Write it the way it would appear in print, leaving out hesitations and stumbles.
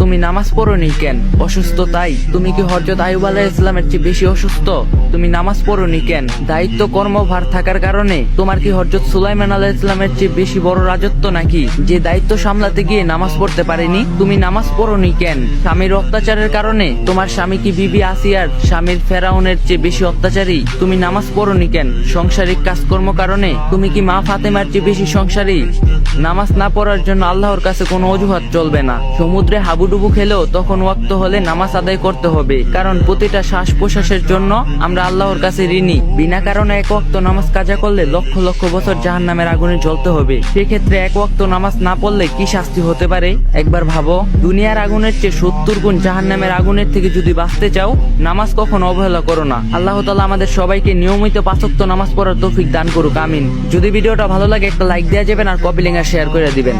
তুমি নামাজ পড়োনি কেন? অসুস্থ তাই? তুমি কি হযরত আইয়ুব আলাইহিস সালামের চেয়ে বেশি অসুস্থ? তুমি নামাজ পড়োনি কেন? দায়িত্ব কর্মভার থাকার কারণে? তোমার কি হযরত সুলাইমান আলাইহিস সালামের চেয়ে বেশি বড় রাজত্ব নাকি, যে দায়িত্ব সামলাতে গিয়ে নামাজ পড়তে পারেনি? তুমি নামাজ পড়োনি কেন? স্বামীর অত্যাচারের কারণে? তোমার স্বামী কি বিবি আসিয়ার স্বামীর ফেরাউনের চেয়ে বেশি অত্যাচারী? তুমি নামাজ পড়োনি কেন? সাংসারিক কাজকর্ম কারণে? তুমি কি মা ফাতেমার চেয়ে বেশি সংসারী? নামাজ না পড়ার জন্য আল্লাহর কাছে কোনো অজুহাত চলবে না। সমুদ্রে হাবুডুবু খেলেও তখন ওয়াক্ত হলে নামাজ আদায় করতে হবে, কারণ প্রতিটা শ্বাস প্রশ্বাসের জন্য আমরা আল্লাহর কাছে ঋণী। বিনা কারণে এক ওয়াক্ত নামাজ কাজা করলে লক্ষ লক্ষ বছর জাহান্নামের আগুনে জ্বলতে হবে। সেক্ষেত্রে এক ওয়াক্ত নামাজ না পড়লে কি শাস্তি হতে পারে একবার ভাবো। দুনিয়ার আগুনের চেয়ে 70 গুণ জাহান্নামের আগুনের থেকে যদি বাঁচতে চাও, নামাজ কখনো অবহেলা করো না। আল্লাহ তাআলা আমাদের সবাইকে নিয়মিত 5 ওয়াক্ত নামাজ পড়ার তৌফিক দান করুক, আমিন। যদি ভিডিওটা ভালো লাগে একটা লাইক দেওয়া যাবেন আর কপি লিংক আর শেয়ার করে দিবেন।